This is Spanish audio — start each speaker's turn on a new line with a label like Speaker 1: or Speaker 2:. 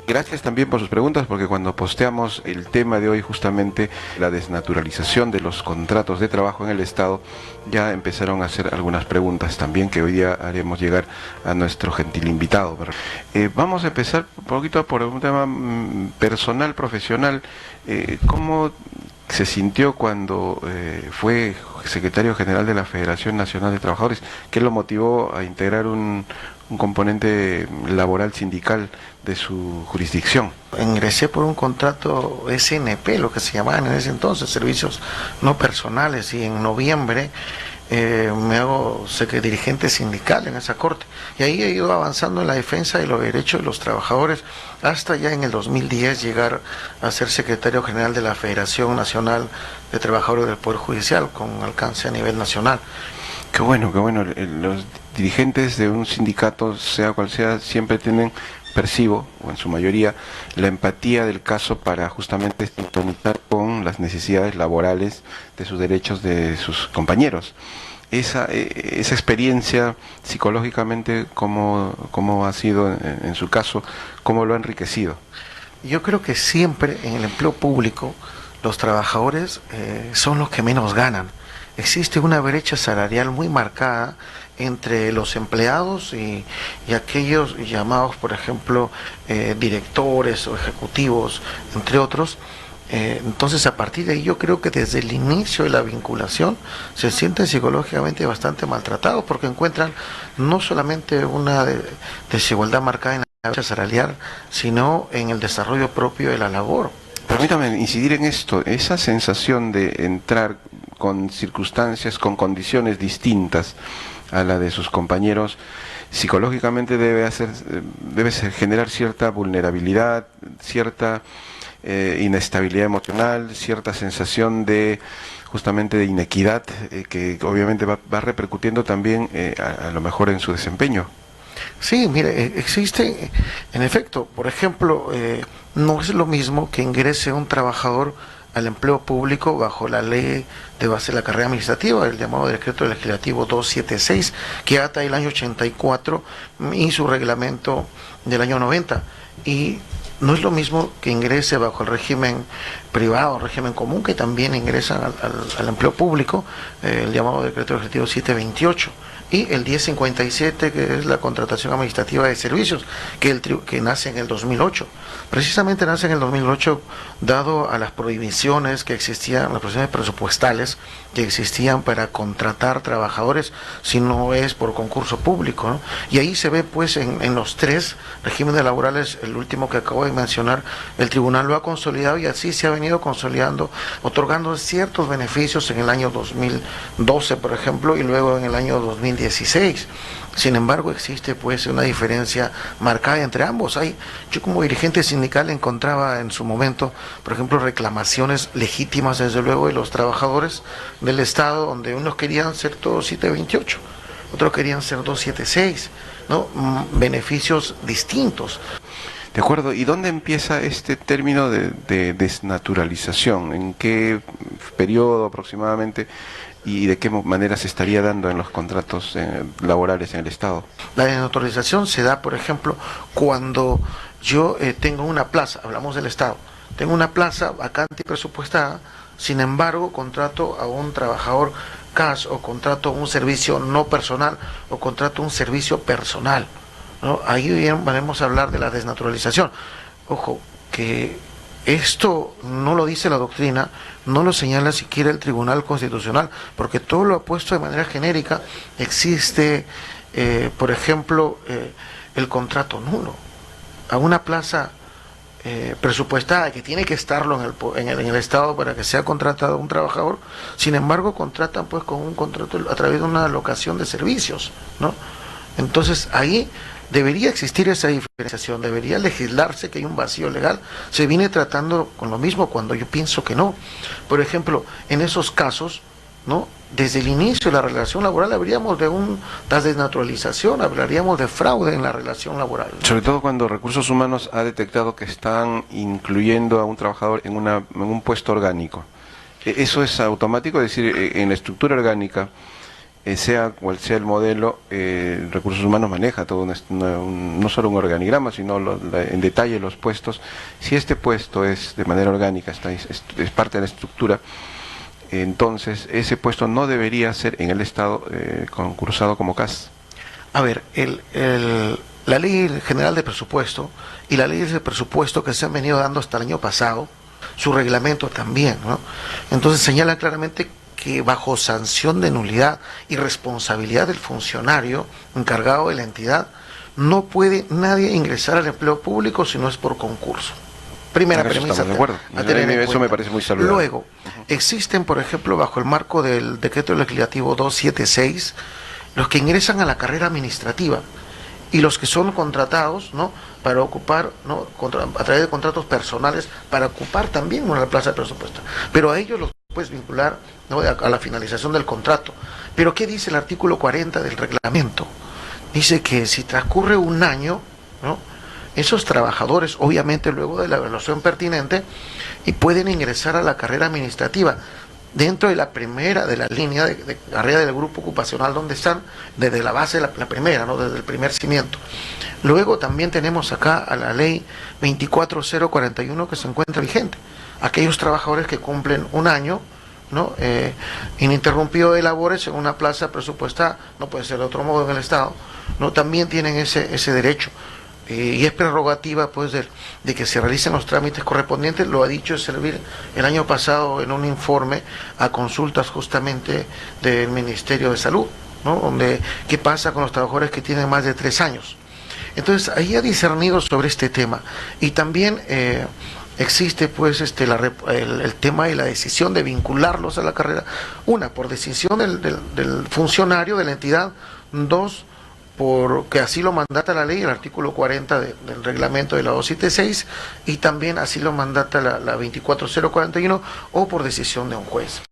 Speaker 1: Gracias también por sus preguntas, porque cuando posteamos el tema de hoy, justamente la desnaturalización de los contratos de trabajo en el Estado, ya empezaron a hacer algunas preguntas también que hoy día haremos llegar a nuestro gentil invitado. Vamos a empezar un poquito por un tema personal, profesional. ¿Cómo se sintió cuando fue secretario general de la Federación Nacional de Trabajadores? ¿Qué lo motivó a integrar un componente laboral sindical de su jurisdicción?
Speaker 2: Ingresé por un contrato SNP, lo que se llamaban en ese entonces, servicios no personales, y en noviembre me hago dirigente sindical en esa corte. Y ahí he ido avanzando en la defensa de los derechos de los trabajadores hasta ya en el 2010 llegar a ser secretario general de la Federación Nacional de Trabajadores del Poder Judicial, con alcance a nivel nacional.
Speaker 1: Qué bueno, qué bueno. Los dirigentes de un sindicato, sea cual sea, siempre tienen, percibo, o en su mayoría, la empatía del caso para justamente sintonizar con las necesidades laborales de sus derechos de sus compañeros. Esa experiencia psicológicamente, ¿cómo ha sido en su caso? ¿Cómo lo ha enriquecido?
Speaker 2: Yo creo que siempre en el empleo público los trabajadores son los que menos ganan. Existe una brecha salarial muy marcada entre los empleados y aquellos llamados, por ejemplo, directores o ejecutivos, entre otros. Entonces, a partir de ahí, yo creo que desde el inicio de la vinculación se sienten psicológicamente bastante maltratados, porque encuentran no solamente una desigualdad marcada en la brecha salarial, sino en el desarrollo propio de la labor.
Speaker 1: Permítame incidir en esto, esa sensación de entrar con circunstancias, con condiciones distintas a la de sus compañeros, psicológicamente debe generar cierta vulnerabilidad, cierta inestabilidad emocional, cierta sensación de justamente de inequidad, que obviamente va repercutiendo también a lo mejor en su desempeño.
Speaker 2: Sí, mire, existe, en efecto, por ejemplo, no es lo mismo que ingrese un trabajador al empleo público bajo la ley de base de la carrera administrativa, el llamado decreto legislativo 276, que data del año 84 y su reglamento del año 90. Y no es lo mismo que ingrese bajo el régimen privado, régimen común, que también ingresan al empleo público, el llamado decreto legislativo 728. Y el 1057, que es la contratación administrativa de servicios, que nace en el 2008. Precisamente nace en el 2008 dado a las prohibiciones que existían, las prohibiciones presupuestales que existían para contratar trabajadores si no es por concurso público, ¿no? Y ahí se ve pues en los tres regímenes laborales, el último que acabo de mencionar, el tribunal lo ha consolidado, y así se ha venido consolidando, otorgando ciertos beneficios en el año 2012, por ejemplo, y luego en el año 2016. Sin embargo, existe pues una diferencia marcada entre ambos. Yo como dirigente sindical encontraba en su momento, por ejemplo, reclamaciones legítimas, desde luego, de los trabajadores del Estado, donde unos querían ser todos 728, otros querían ser 276, ¿no? Beneficios distintos.
Speaker 1: De acuerdo, ¿y dónde empieza este término de desnaturalización? ¿En qué periodo aproximadamente y de qué manera se estaría dando en los contratos laborales en el Estado?
Speaker 2: La desnaturalización se da, por ejemplo, cuando yo tengo una plaza, hablamos del Estado, tengo una plaza vacante y presupuestada, sin embargo contrato a un trabajador CAS, o contrato un servicio no personal, o contrato un servicio personal, ¿no? Ahí bien podemos hablar de la desnaturalización. Ojo, que esto no lo dice la doctrina, no lo señala siquiera el Tribunal Constitucional, porque todo lo ha puesto de manera genérica. Existe, por ejemplo, el contrato nulo. A una plaza presupuestada, que tiene que estarlo en el Estado para que sea contratado un trabajador, sin embargo contratan pues con un contrato a través de una alocación de servicios, ¿no? Entonces ahí debería existir esa diferenciación, debería legislarse que hay un vacío legal. Se viene tratando con lo mismo cuando yo pienso que no. Por ejemplo, en esos casos, ¿no? Desde el inicio de la relación laboral hablaríamos de una desnaturalización, hablaríamos de fraude en la relación laboral.
Speaker 1: Sobre todo cuando Recursos Humanos ha detectado que están incluyendo a un trabajador en un puesto orgánico. ¿Eso es automático? Es decir, en la estructura orgánica, sea cual sea el modelo, Recursos Humanos maneja todo no solo un organigrama, sino en detalle los puestos. Si este puesto es de manera orgánica, es parte de la estructura, entonces ese puesto no debería ser en el Estado concursado como CAS.
Speaker 2: A ver, la Ley General de Presupuesto y la Ley de Presupuesto que se han venido dando hasta el año pasado, su reglamento también, ¿no? Entonces señala claramente que bajo sanción de nulidad y responsabilidad del funcionario encargado de la entidad, no puede nadie ingresar al empleo público si no es por concurso. Primera premisa.
Speaker 1: De acuerdo. Eso me parece muy saludable.
Speaker 2: Luego, existen, por ejemplo, bajo el marco del Decreto Legislativo 276, los que ingresan a la carrera administrativa y los que son contratados, ¿no?, para ocupar, ¿no?, a través de contratos personales, para ocupar también una plaza de presupuesto. Pero a ellos los puedes vincular, ¿no?, a la finalización del contrato. Pero ¿qué dice el artículo 40 del reglamento? Dice que si transcurre un año, ¿no?, esos trabajadores, obviamente luego de la evaluación pertinente, y pueden ingresar a la carrera administrativa dentro de la primera de la línea de carrera del grupo ocupacional donde están, desde la base de la primera, ¿no?, desde el primer cimiento. Luego también tenemos acá a la ley 24041 que se encuentra vigente. Aquellos trabajadores que cumplen un año, ¿no?, ininterrumpido de labores en una plaza presupuestada, no puede ser de otro modo en el Estado, ¿no?, también tienen ese derecho. Y es prerrogativa, pues, de que se realicen los trámites correspondientes. Lo ha dicho Servir el año pasado en un informe a consultas justamente del Ministerio de Salud, ¿no?, donde qué pasa con los trabajadores que tienen más de 3 años. Entonces ahí ha discernido sobre este tema. Y también existe, pues, el tema de la decisión de vincularlos a la carrera. Una, por decisión del funcionario de la entidad. Dos, porque así lo mandata la ley, el artículo 40 del reglamento de la 276, y también así lo mandata la 24041, o por decisión de un juez.